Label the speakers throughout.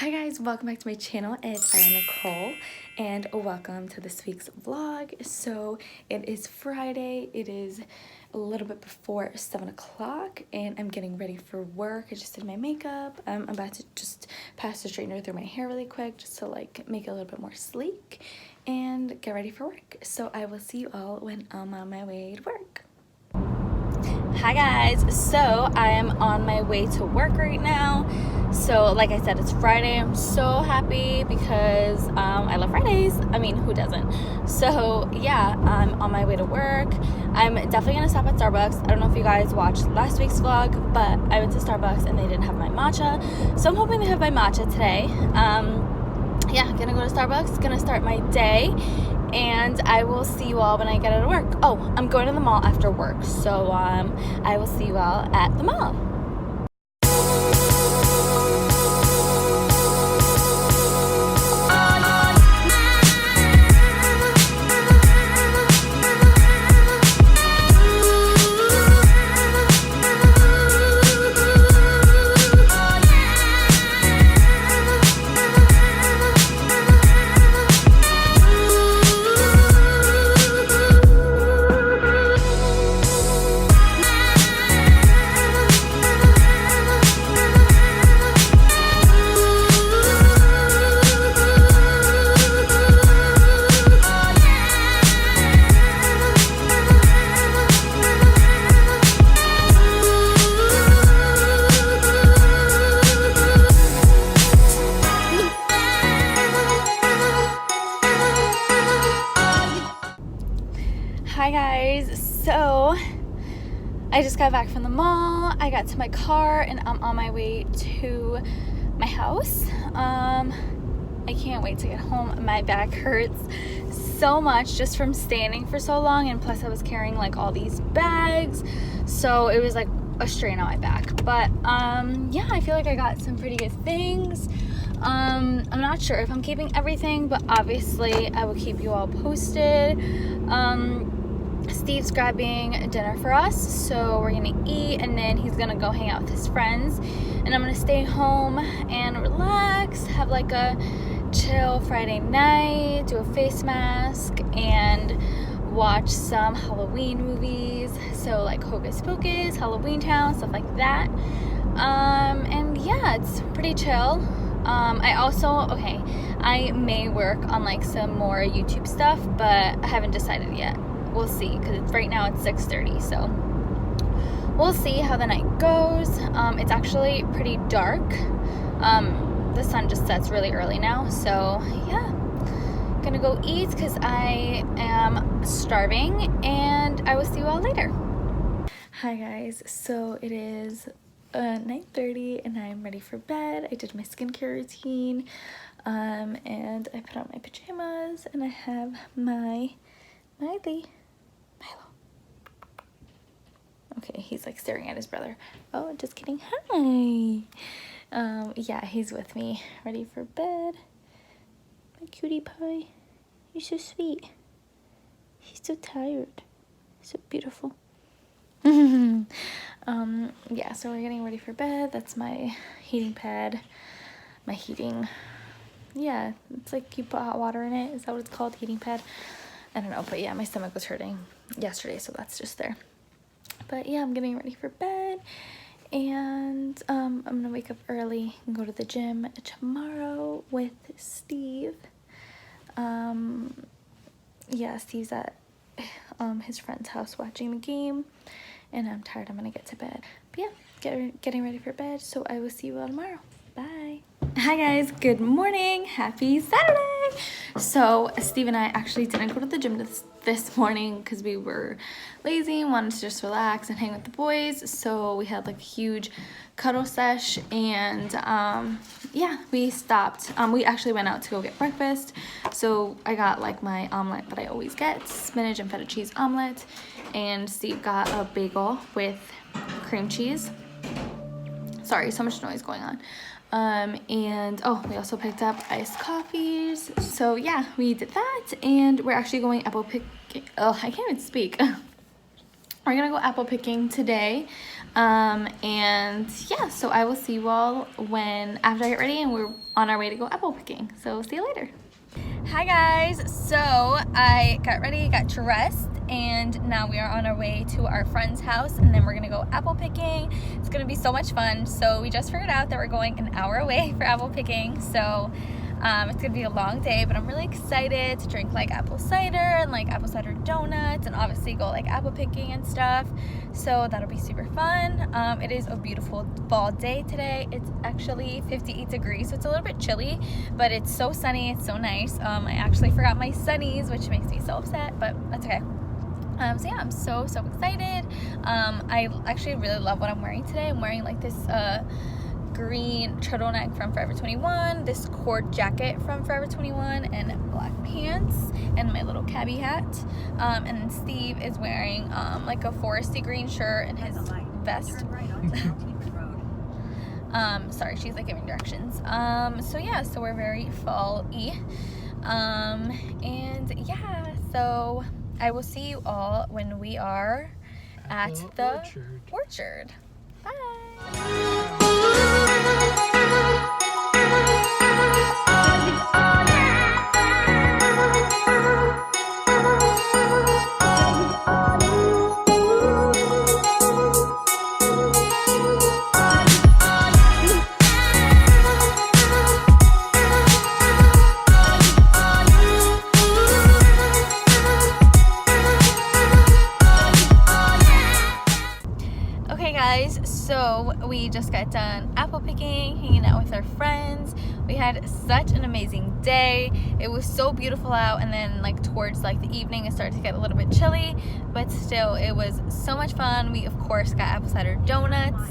Speaker 1: Hi guys, welcome back to my channel. It's Ariel Nicole and welcome to this week's vlog. So it is Friday, it is a little bit before 7 o'clock and I'm getting ready for work. I just did my makeup. I'm about to just pass the straightener through my hair really quick just to like make it a little bit more sleek and get ready for work. So I will see you all when I'm on my way to work. Hi guys, so I am on my way to work right now. So like I said, it's Friday. I'm so happy because I love Fridays. I mean, who doesn't? So yeah, I'm on my way to work. I'm definitely gonna stop at Starbucks. I don't know if you guys watched last week's vlog, but I went to Starbucks and they didn't have my matcha, so I'm hoping they have my matcha today. Yeah, gonna go to Starbucks, gonna start my day, and I will see you all when I get out of work. Oh, I'm going to the mall after work, so I will see you all at the mall. Hi guys, so I just got back from the mall. I got to my car and I'm on my way to my house. I can't wait to get home. My back hurts so much just from standing for so long, and plus I was carrying like all these bags, so it was like a strain on my back. But yeah, I feel like I got some pretty good things. I'm not sure if I'm keeping everything, but obviously I will keep you all posted. Steve's grabbing dinner for us, so we're gonna eat and then he's gonna go hang out with his friends, and I'm gonna stay home and relax, have like a chill Friday night, do a face mask and watch some Halloween movies, so like Hocus Pocus, Halloween Town, stuff like that. And yeah, it's pretty chill. I may work on like some more YouTube stuff, but I haven't decided yet. We'll see, because right now it's 6:30, so we'll see how the night goes. It's actually pretty dark. The sun just sets really early now, so yeah, gonna go eat because I am starving, and I will see you all later. Hi guys, so it is 9:30 and I'm ready for bed. I did my skincare routine, and I put on my pajamas, and I have my Milo. Okay, he's like staring at his brother. Oh, just kidding. Hi. Yeah, he's with me, ready for bed. My cutie pie. You're so sweet. He's so tired. So beautiful. Yeah, so we're getting ready for bed. That's my heating pad. My heating, yeah, it's like you put hot water in it. Is that what it's called? Heating pad? I don't know, but yeah, my stomach was hurting yesterday, so that's just there. But yeah, I'm getting ready for bed, and I'm gonna wake up early and go to the gym tomorrow with Steve. Yeah, Steve's at his friend's house watching the game, and I'm tired. I'm gonna get to bed. But yeah, getting ready for bed, so I will see you all tomorrow. Bye. Hi guys, good morning, happy Saturday. So Steve and I actually didn't go to the gym this morning because we were lazy and wanted to just relax and hang with the boys. So we had like a huge cuddle sesh, and yeah, we stopped. We actually went out to go get breakfast. So I got like my omelet that I always get, spinach and feta cheese omelet, and Steve got a bagel with cream cheese. Sorry, so much noise going on. And oh, we also picked up iced coffees. So yeah, we did that, and we're actually going apple picking. Oh, I can't even speak. we're gonna go apple picking today. And yeah, so I will see you all after I get ready and we're on our way to go apple picking. So see you later. Hi guys, so I got ready, got dressed, and now we are on our way to our friend's house, and then we're gonna go apple picking. It's gonna be so much fun. So we just figured out that we're going an hour away for apple picking, so it's gonna be a long day, but I'm really excited to drink like apple cider and like apple cider donuts, and obviously go like apple picking and stuff. So that'll be super fun. It is a beautiful fall day today. It's actually 58 degrees, so it's a little bit chilly, but it's so sunny, it's so nice. I actually forgot my sunnies, which makes me so upset, but that's okay. So yeah, I'm so excited. I actually really love what I'm wearing today. I'm wearing like this green turtleneck from Forever 21, this cord jacket from Forever 21, and black pants, and my little cabbie hat. And then Steve is wearing like a foresty green shirt and his vest. Sorry, she's like giving directions. So yeah, so we're very fall-y. And yeah, so I will see you all when we are at the orchard. Bye. So we just got done apple picking, hanging out with our friends. We had such an amazing day. It was so beautiful out, and then like towards like the evening it started to get a little bit chilly, but still it was so much fun. We of course got apple cider donuts.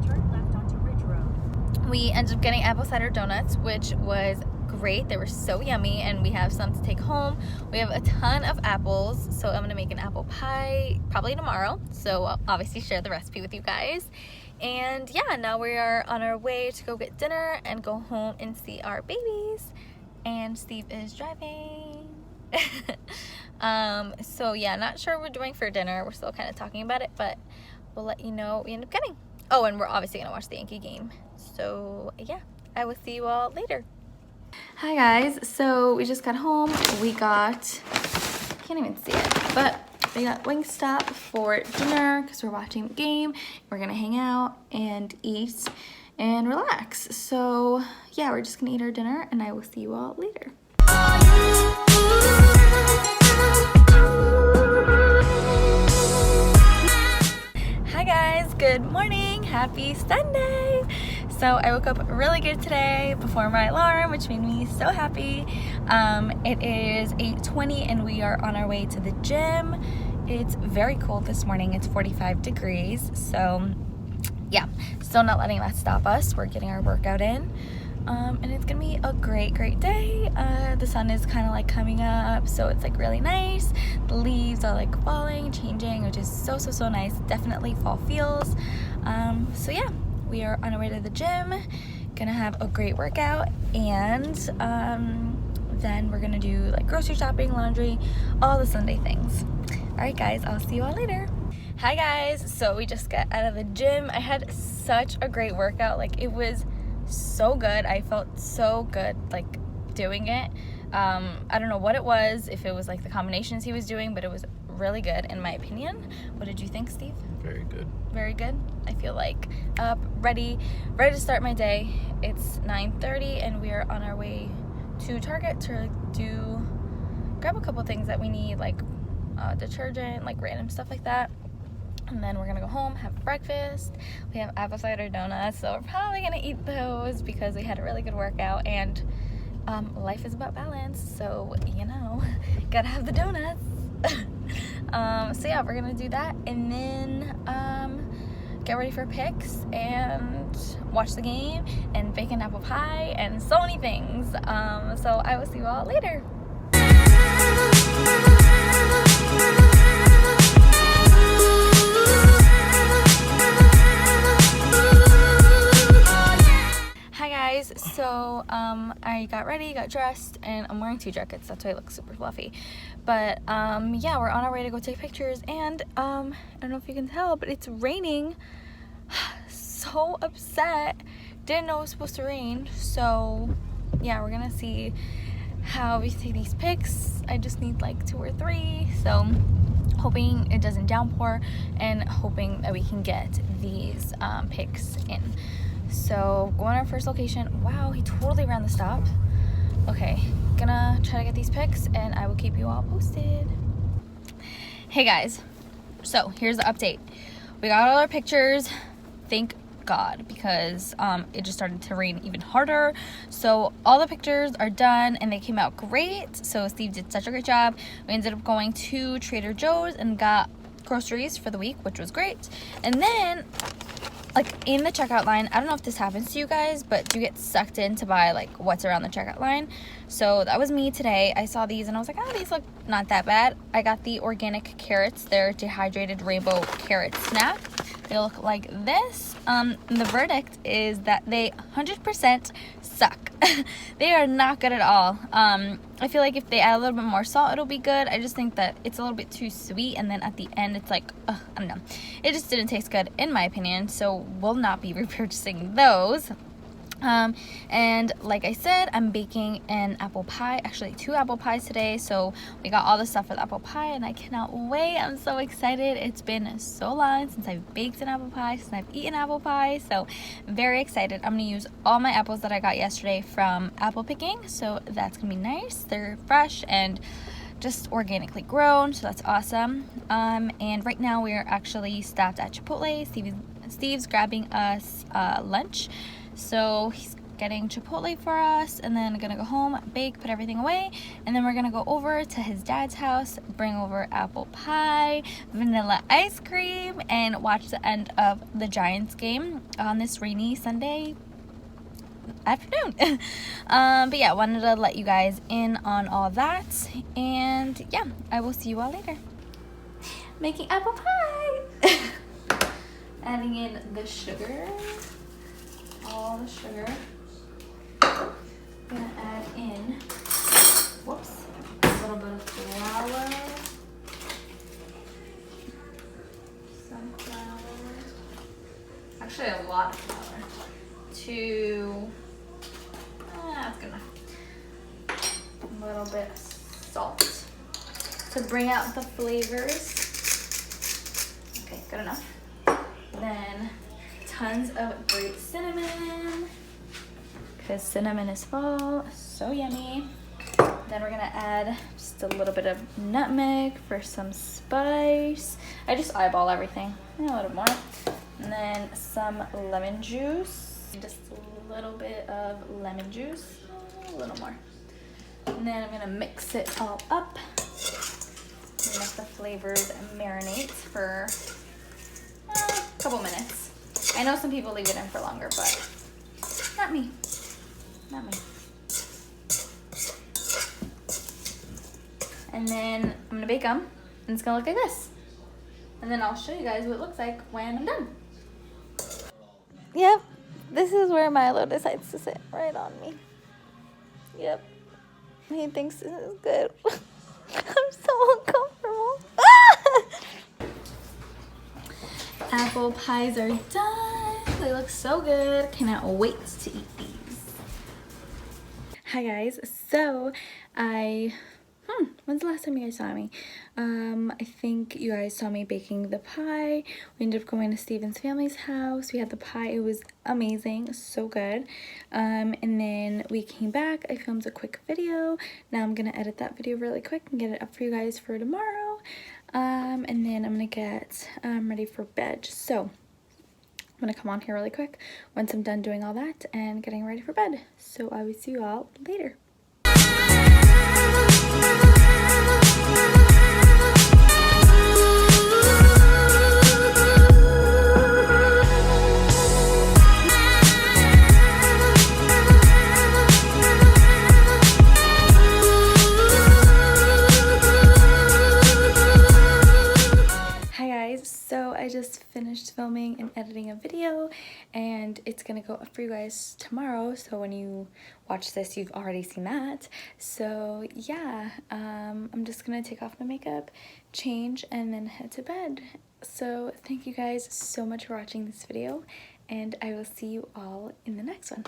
Speaker 1: Turn left onto Ridge Road. We ended up getting apple cider donuts, which was great. They were so yummy, and we have some to take home. We have a ton of apples, so I'm gonna make an apple pie probably tomorrow, so I'll obviously share the recipe with you guys. And yeah, now we are on our way to go get dinner and go home and see our babies, and Steve is driving. So yeah, not sure what we're doing for dinner. We're still kind of talking about it, but we'll let you know what we end up getting. Oh, and we're obviously gonna watch the Yankee game. So yeah, I will see you all later. Hi guys, so we just got home. We got, can't even see it, but we got Wingstop for dinner because we're watching the game. We're gonna hang out and eat and relax. So yeah, we're just gonna eat our dinner, and I will see you all later. Hi guys, good morning, happy Sunday. So I woke up really good today before my alarm, which made me so happy. It is 8:20 and we are on our way to the gym. It's very cold this morning. It's 45 degrees. So yeah, still not letting that stop us. We're getting our workout in. And it's gonna be a great day. The sun is kind of like coming up, so it's like really nice. The leaves are like falling, changing, which is so nice. Definitely fall feels. So yeah, we are on our way to the gym, gonna have a great workout, and then we're gonna do like grocery shopping, laundry, all the Sunday things. All right guys, I'll see you all later. Hi guys, so we just got out of the gym. I had such a great workout. Like, it was so good. I felt so good like doing it. I don't know what it was, if it was like the combinations he was doing, but it was really good in my opinion. What did you think, Steve?
Speaker 2: Very good.
Speaker 1: Very good. I feel like up, ready to start my day. It's 9:30 and we are on our way to Target to grab a couple things that we need, like detergent, like random stuff like that. And then we're gonna go home, have breakfast. We have apple cider donuts, so we're probably gonna eat those because we had a really good workout, and life is about balance, so you know, gotta have the donuts. So yeah, we're gonna do that, and then get ready for picks and watch the game and bake an apple pie and so many things. So I will see you all later. Hi guys, so I got ready, got dressed, and I'm wearing 2 jackets. That's why I look super fluffy. But yeah, we're on our way to go take pictures, and I don't know if you can tell, but it's raining. So upset. Didn't know it was supposed to rain. So yeah, we're gonna see how we take these pics. I just need like 2 or 3, so hoping it doesn't downpour and hoping that we can get these pics in. So going to our first location. Wow, he totally ran the stop. Okay, gonna try to get these pics and I will keep you all posted. Hey guys, so here's the update. We got all our pictures, thank God, because it just started to rain even harder. So all the pictures are done and they came out great. So Steve did such a great job. We ended up going to Trader Joe's and got groceries for the week, which was great. And then like in the checkout line, I don't know if this happens to you guys, but do you get sucked in to buy like what's around the checkout line? So that was me today. I saw these and I was like, oh, these look not that bad. I got the organic carrots. They're dehydrated rainbow carrot snack. They look like this. The verdict is that they 100% suck. They are not good at all. I feel like if they add a little bit more salt, it'll be good. I just think that it's a little bit too sweet, and then at the end it's like, I don't know. It just didn't taste good in my opinion, so we'll not be repurchasing those. And like I said, I'm baking an apple pie, actually 2 apple pies today. So we got all the stuff for the apple pie and I cannot wait. I'm so excited. It's been so long since I've baked an apple pie, since I've eaten apple pie. So very excited. I'm gonna use all my apples that I got yesterday from apple picking. So that's gonna be nice. They're fresh and just organically grown, so that's awesome. And right now we are actually stopped at Chipotle. Steve's grabbing us lunch. So he's getting Chipotle for us, and then gonna go home, bake, put everything away, and then we're gonna go over to his dad's house, bring over apple pie, vanilla ice cream, and watch the end of the Giants game on this rainy Sunday afternoon. But yeah, wanted to let you guys in on all that, and yeah, I will see you all later. Making apple pie. Adding in the sugar. All the sugar. I'm gonna add in, whoops, a little bit of flour, some flour, actually a lot of flour, that's good enough. A little bit of salt to bring out the flavors. Okay, good enough. Then tons of grape cinnamon, because cinnamon is fall, so yummy. Then we're gonna add just a little bit of nutmeg for some spice. I just eyeball everything, a little more. And then some lemon juice, just a little bit of lemon juice, a little more. And then I'm gonna mix it all up and let the flavors marinate for a couple minutes. I know some people leave it in for longer, but not me. Not me. And then I'm gonna bake them, and it's gonna look like this. And then I'll show you guys what it looks like when I'm done. Yep, this is where Milo decides to sit, right on me. Yep, he thinks this is good. I'm so uncomfortable. Apple pies are done. They look so good. Cannot wait to eat these. Hi guys. So when's the last time you guys saw me? I think you guys saw me baking the pie. We ended up going to Steven's family's house. We had the pie. It was amazing. So good. And then we came back. I filmed a quick video. Now I'm going to edit that video really quick and get it up for you guys for tomorrow. And then I'm going to get ready for bed. So I'm going to come on here really quick once I'm done doing all that and getting ready for bed. So I will see you all later. Hi guys, so I just finished filming and editing a video, and it's gonna go up for you guys tomorrow, so when you watch this you've already seen that. So yeah, I'm just gonna take off my makeup, change, and then head to bed. So thank you guys so much for watching this video, and I will see you all in the next one.